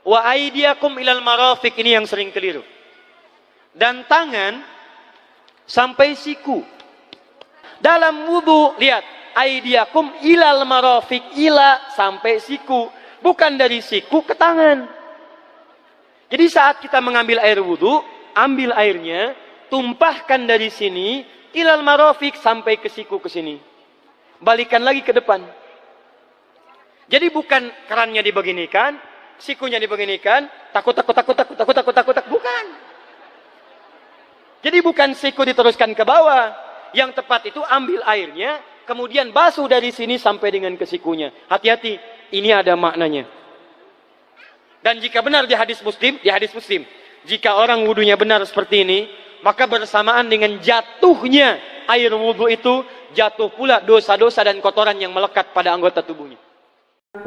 Wa aydiyakum ilal marafiq, ini yang sering keliru. Dan tangan sampai siku. Dalam wudu, lihat, aydiyakum ilal marafiq, ila sampai siku, bukan dari siku ke tangan. Jadi saat kita mengambil air wudu, ambil airnya, tumpahkan dari sini ilal marafiq sampai ke siku ke sini. Balikan lagi ke depan. Jadi bukan kerannya dibeginikan, sikunya dibeginikan, takut, bukan. Jadi bukan siku diteruskan ke bawah. Yang tepat itu ambil airnya, kemudian basuh dari sini sampai dengan ke sikunya. Hati-hati, ini ada maknanya. Dan jika benar di hadis Muslim, jika orang wudunya benar seperti ini, maka bersamaan dengan jatuhnya air wudu itu, jatuh pula dosa-dosa dan kotoran yang melekat pada anggota tubuhnya.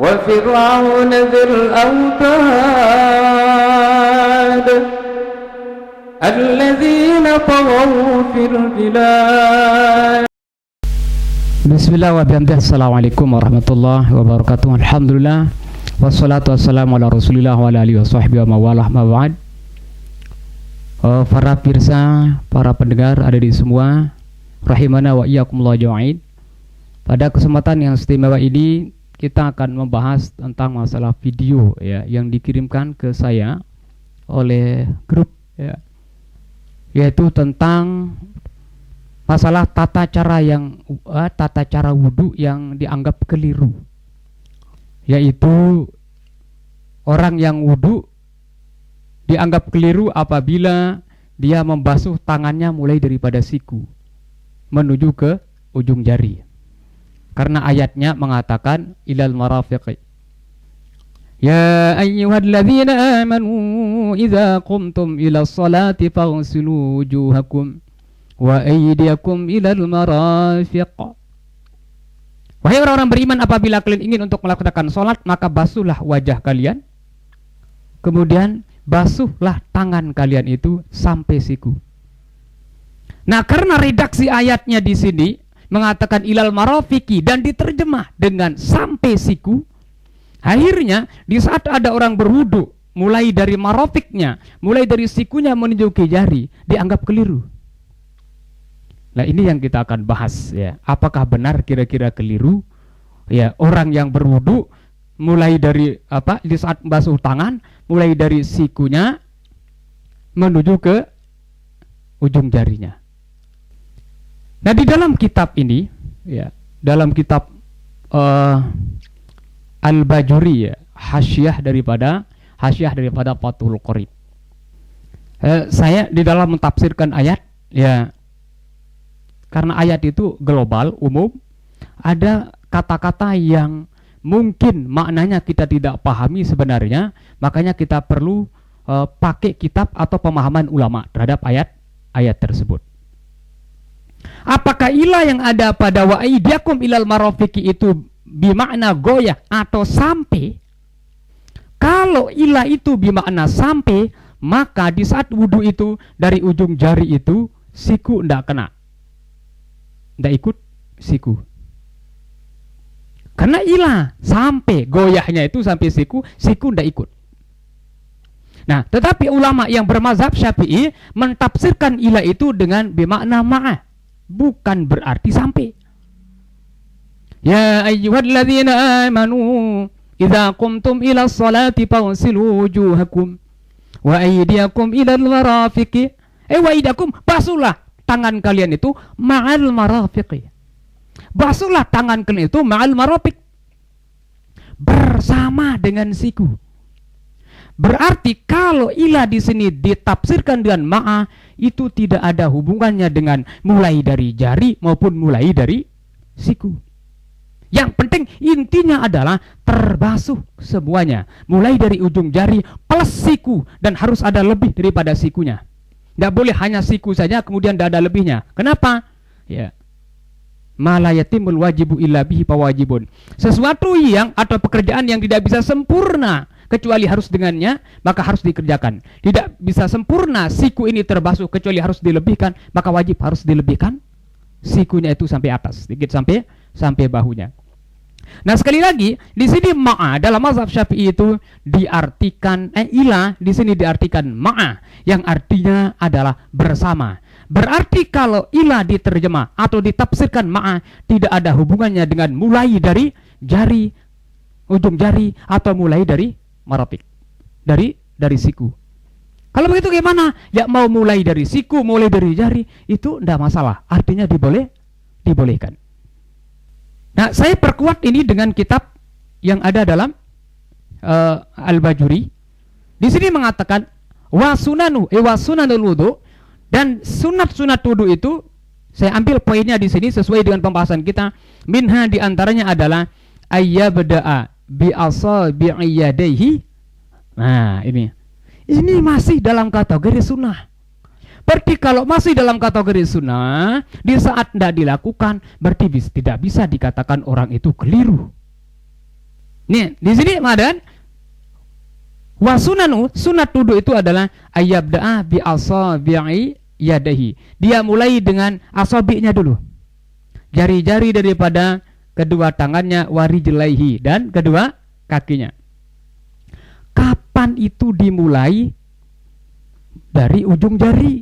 وفرعون ذي الأوتاد الذين طغوا في البلاد. Bismillah wa bihamdih. Assalamualaikum warahmatullahi wabarakatuh. Alhamdulillah wassalatu wassalamu ala rasulillah wa ala alihi wa sahbihi wa mawalah ma ba'd. Para pirsa, para pendengar ada di semua, rahimana wa iyyakumullah jami'in. Pada kesempatan yang istimewa ini kita akan membahas tentang masalah video ya, yang dikirimkan ke saya oleh grup ya, yaitu tentang masalah tata cara wudu yang dianggap keliru, yaitu orang yang wudu dianggap keliru apabila dia membasuh tangannya mulai daripada siku menuju ke ujung jari. Karena ayatnya mengatakan ilal marafiqi. Ya ayyuhalladzina amanu idza qumtum ilas salati faghsilu wujuhakum wa aydiyakum ilal marafiq. Wahai orang-orang beriman, apabila kalian ingin untuk melaksanakan salat, maka basuhlah wajah kalian, kemudian basuhlah tangan kalian itu sampai siku. Nah, karena redaksi ayatnya di sini mengatakan ilal marafiki dan diterjemah dengan sampai siku, akhirnya di saat ada orang berwudu mulai dari marafiknya, mulai dari sikunya menuju ke jari, dianggap keliru. Nah, ini yang kita akan bahas ya. Apakah benar kira-kira keliru ya orang yang berwudu mulai dari di saat basuh tangan mulai dari sikunya menuju ke ujung jarinya. Nah, di dalam kitab ini ya, dalam kitab Al-Bajuri ya, hasyiah daripada Fathul Qorib, saya di dalam mentafsirkan ayat ya, karena ayat itu global, umum, ada kata-kata yang mungkin maknanya kita tidak pahami sebenarnya, makanya kita perlu pakai kitab atau pemahaman ulama terhadap ayat tersebut. Apakah ilah yang ada pada wa aydiyakum ilal marafiqi itu bimakna goyah atau sampai? Kalau ilah itu bimakna sampai, maka di saat wudu itu dari ujung jari itu siku ndak kena, ndak ikut siku. Karena ilah sampai, goyahnya itu sampai siku ndak ikut. Nah, tetapi ulama yang bermazhab Syafi'i mentafsirkan ilah itu dengan bimakna ma'ah, bukan berarti sampai. Ya ayyuhalladzina amanu idza qumtum ila sholati faghsilu wujuhakum wa aydiyakum ilal marafiqi. Wa aydiyakum, basuhlah tangan kalian itu ma'al marafiqi. Basuhlah tangan kalian itu ma'al marafiq, bersama dengan siku. Berarti kalau ilah di sini ditafsirkan dengan ma'a, itu tidak ada hubungannya dengan mulai dari jari maupun mulai dari siku. Yang penting intinya adalah terbasuh semuanya, mulai dari ujung jari plus siku, dan harus ada lebih daripada sikunya. Tidak boleh hanya siku saja kemudian tidak ada lebihnya. Kenapa? Ya, ma la yatimul wajibu illa bihi fawajibun. Sesuatu yang atau pekerjaan yang tidak bisa sempurna kecuali harus dengannya, maka harus dikerjakan. Tidak bisa sempurna siku ini terbasuh kecuali harus dilebihkan, maka wajib harus dilebihkan sikunya itu sampai atas, sedikit sampai bahunya. Nah, sekali lagi di sini ma'a dalam mazhab Syafi'i itu diartikan ila di sini diartikan ma'a yang artinya adalah bersama. Berarti kalau ila diterjemah atau ditafsirkan ma'a tidak ada hubungannya dengan mulai dari jari, ujung jari, atau mulai dari marafik, dari siku. Kalau begitu gimana? Ya mau mulai dari siku, mulai dari jari, itu tidak masalah. Artinya dibolehkan. Nah, saya perkuat ini dengan kitab yang ada dalam Al-Bajuri. Di sini mengatakan wa sunanul wudu, dan sunat-sunat wudu itu saya ambil poinnya di sini sesuai dengan pembahasan kita. Minha diantaranya adalah ayyabda'a bi asabi'i yadayhi. Nah, ini masih dalam kategori sunnah. Berarti kalau masih dalam kategori sunnah, di saat tidak dilakukan, berarti tidak bisa dikatakan orang itu keliru. Nih, di sini madan wasunanu, sunat wudu itu adalah ayyabda'a bi asabi'i yadahi. Dia mulai dengan asabi'nya dulu. Jari-jari daripada kedua tangannya, warijlaihi, dan kedua kakinya. Kapan itu dimulai? Dari ujung jari.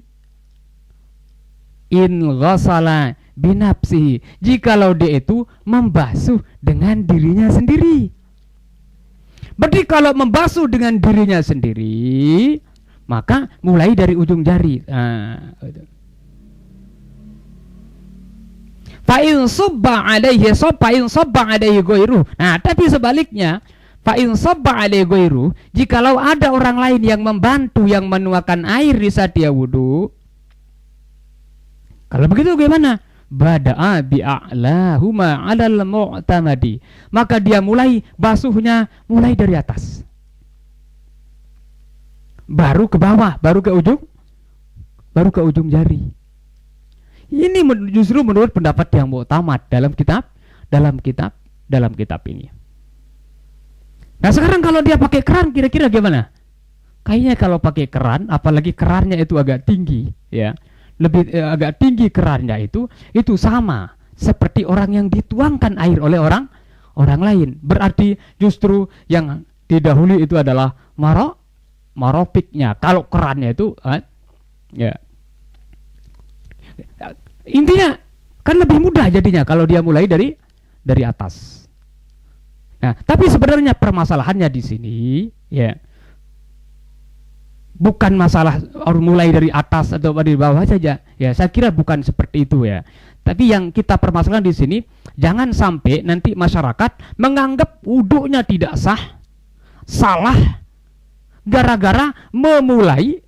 In ghasala binafsihi, jikalau dia itu membasuh dengan dirinya sendiri. Berarti kalau membasuh dengan dirinya sendiri, maka mulai dari ujung jari. Fa in sabba alaihi ghairu. Nah, tapi sebaliknya, fa in sabba alaihi ghairu, jikalau ada orang lain yang membantu, yang menuangkan air di saat dia wudu, kalau begitu bagaimana? Bada'a bi'a'lahuma 'alal mu'tamadi. Maka dia mulai basuhnya mulai dari atas. Baru ke bawah, baru ke ujung jari. Ini justru menurut pendapat yang mu'tamad dalam kitab ini. Nah, sekarang kalau dia pakai keran kira-kira gimana? Kayaknya kalau pakai keran, apalagi kerannya itu agak tinggi, ya. Agak tinggi kerannya itu sama seperti orang yang dituangkan air oleh orang lain. Berarti justru yang didahului itu adalah marofiknya. Kalau kerannya itu ya, intinya kan lebih mudah jadinya kalau dia mulai dari atas. Nah, tapi sebenarnya permasalahannya di sini, ya, bukan masalah mulai dari atas atau dari bawah saja. Ya, saya kira bukan seperti itu, ya. Tapi yang kita permasalahan di sini, jangan sampai nanti masyarakat menganggap wudunya tidak salah gara-gara memulai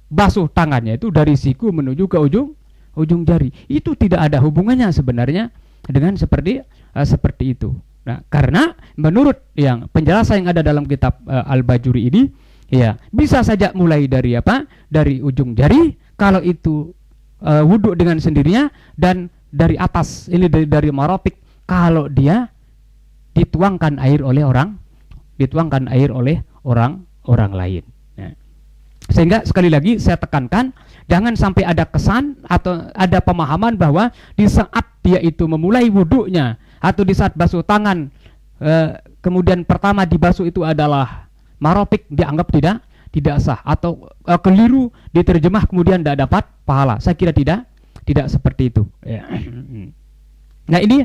basuh tangannya itu dari siku menuju ke ujung jari. Itu tidak ada hubungannya sebenarnya dengan seperti itu. Nah, karena menurut yang penjelasan yang ada dalam kitab Al-Bajuri ini, ya, bisa saja mulai dari dari ujung jari kalau itu wudhu dengan sendirinya, dan dari atas ini dari marofik kalau dia dituangkan air oleh orang lain. Nah, sehingga sekali lagi saya tekankan, jangan sampai ada kesan atau ada pemahaman bahwa di saat dia itu memulai wudhunya atau di saat basuh tangan kemudian pertama dibasuh itu adalah marofik, dianggap tidak sah atau keliru diterjemah kemudian tidak dapat pahala. Saya kira tidak seperti itu, ya. Nah, ini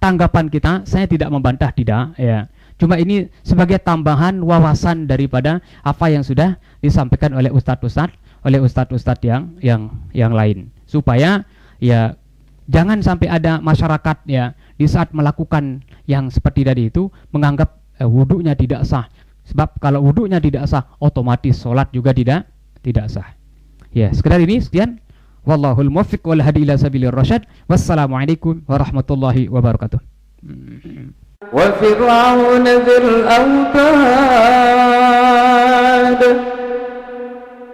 tanggapan kita. Saya tidak membantah, tidak, ya. Cuma ini sebagai tambahan wawasan daripada apa yang sudah disampaikan oleh ustadz-ustadz yang lain, supaya ya jangan sampai ada masyarakat, ya, di saat melakukan yang seperti tadi itu menganggap wudhunya tidak sah. Sebab kalau wudhunya tidak sah, otomatis sholat juga tidak sah. Ya, sekedar ini sekian. Wallahul muwaffiq wal hadi ila sabilir rasyad. Wassalamualaikum warahmatullahi wabarakatuh. Wa fir'aun dzil autad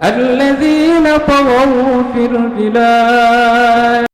alladzina taghaw fil bilad